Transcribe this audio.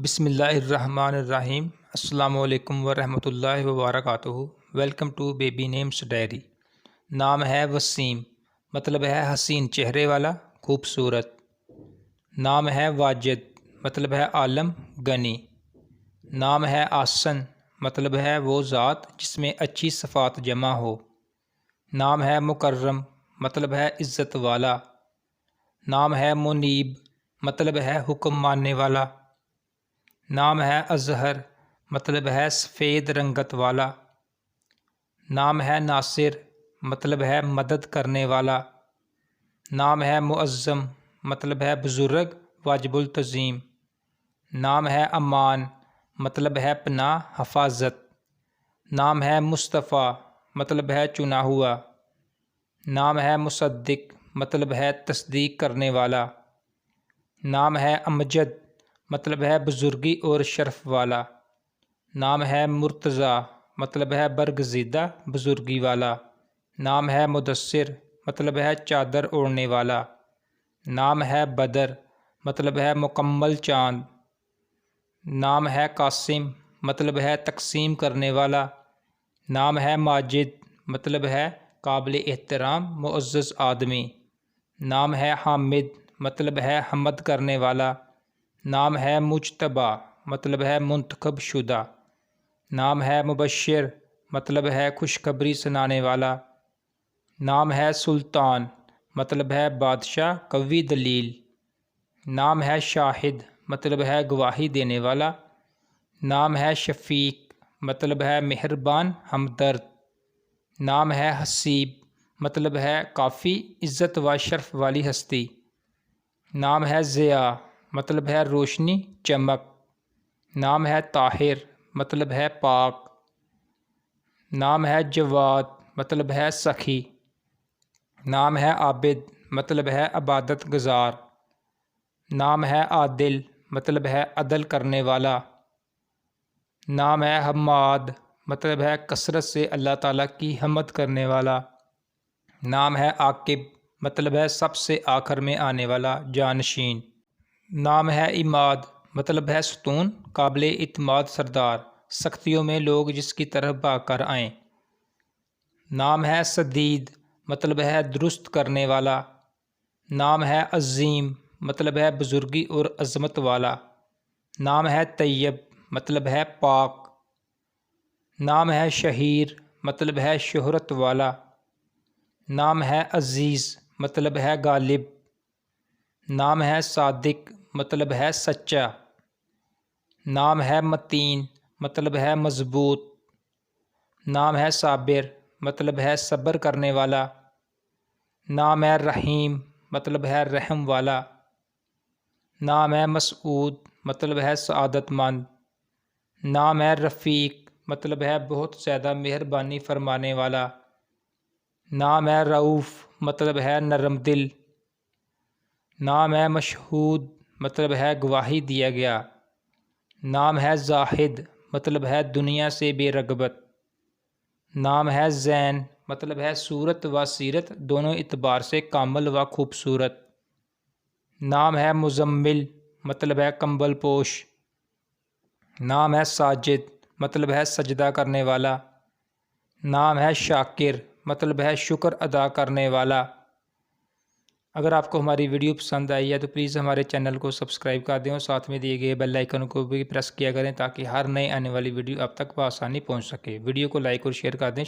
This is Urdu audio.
بسم اللہ الرحمن الرحیم۔ السلام علیکم ورحمۃ اللہ وبرکاتہ۔ Welcome to baby names diary. نام ہے وسیم، مطلب ہے حسین چہرے والا، خوبصورت۔ نام ہے واجد، مطلب ہے عالم غنی۔ نام ہے آسن، مطلب ہے وہ ذات جس میں اچھی صفات جمع ہو۔ نام ہے مکرم، مطلب ہے عزت والا۔ نام ہے منیب، مطلب ہے حکم ماننے والا۔ نام ہے اظہر، مطلب ہے سفید رنگت والا۔ نام ہے ناصر، مطلب ہے مدد کرنے والا۔ نام ہے معظم، مطلب ہے بزرگ واجب التعظیم۔ نام ہے امان، مطلب ہے پناہ حفاظت۔ نام ہے مصطفیٰ، مطلب ہے چنا ہوا۔ نام ہے مصدق، مطلب ہے تصدیق کرنے والا۔ نام ہے امجد، مطلب ہے بزرگی اور شرف والا۔ نام ہے مرتضیٰ، مطلب ہے برگزیدہ بزرگی والا۔ نام ہے مدثر، مطلب ہے چادر اوڑھنے والا۔ نام ہے بدر، مطلب ہے مکمل چاند۔ نام ہے قاسم، مطلب ہے تقسیم کرنے والا۔ نام ہے ماجد، مطلب ہے قابل احترام معزز آدمی۔ نام ہے حامد، مطلب ہے حمد کرنے والا۔ نام ہے مجتبیٰ، مطلب ہے منتخب شدہ۔ نام ہے مبشر، مطلب ہے خوشخبری سنانے والا۔ نام ہے سلطان، مطلب ہے بادشاہ قوی دلیل۔ نام ہے شاہد، مطلب ہے گواہی دینے والا۔ نام ہے شفیق، مطلب ہے مہربان ہمدرد۔ نام ہے حسیب، مطلب ہے کافی عزت و شرف والی ہستی۔ نام ہے ضیاء، مطلب ہے روشنی چمک۔ نام ہے طاہر، مطلب ہے پاک۔ نام ہے جواد، مطلب ہے سخی۔ نام ہے عابد، مطلب ہے عبادت گزار۔ نام ہے عادل، مطلب ہے عدل کرنے والا۔ نام ہے حماد، مطلب ہے کثرت سے اللہ تعالیٰ کی حمد کرنے والا۔ نام ہے عاقب، مطلب ہے سب سے آخر میں آنے والا، جانشین۔ نام ہے عماد، مطلب ہے ستون، قابل اعتماد سردار، سختیوں میں لوگ جس کی طرف بھاگ کر آئیں۔ نام ہے سدید، مطلب ہے درست کرنے والا۔ نام ہے عظیم، مطلب ہے بزرگی اور عظمت والا۔ نام ہے طیب، مطلب ہے پاک۔ نام ہے شہیر، مطلب ہے شہرت والا۔ نام ہے عزیز، مطلب ہے غالب۔ نام ہے صادق، مطلب ہے سچا۔ نام ہے متین، مطلب ہے مضبوط۔ نام ہے صابر، مطلب ہے صبر کرنے والا۔ نام ہے رحیم، مطلب ہے رحم والا۔ نام ہے مسعود، مطلب ہے سعادت مند۔ نام ہے رفیق، مطلب ہے بہت زیادہ مہربانی فرمانے والا۔ نام ہے رؤوف، مطلب ہے نرم دل۔ نام ہے مشہود، مطلب ہے گواہی دیا گیا۔ نام ہے زاہد، مطلب ہے دنیا سے بے رغبت۔ نام ہے زین، مطلب ہے صورت و سیرت دونوں اعتبار سے کامل و خوبصورت۔ نام ہے مزمل، مطلب ہے کمبل پوش۔ نام ہے ساجد، مطلب ہے سجدہ کرنے والا۔ نام ہے شاکر، مطلب ہے شکر ادا کرنے والا۔ اگر آپ کو ہماری ویڈیو پسند آئی ہے تو پلیز ہمارے چینل کو سبسکرائب کر دیں اور ساتھ میں دیے گئے بیل آئیکن کو بھی پریس کیا کریں تاکہ ہر نئے آنے والی ویڈیو آپ تک بآسانی پہنچ سکے۔ ویڈیو کو لائک اور شیئر کر دیں۔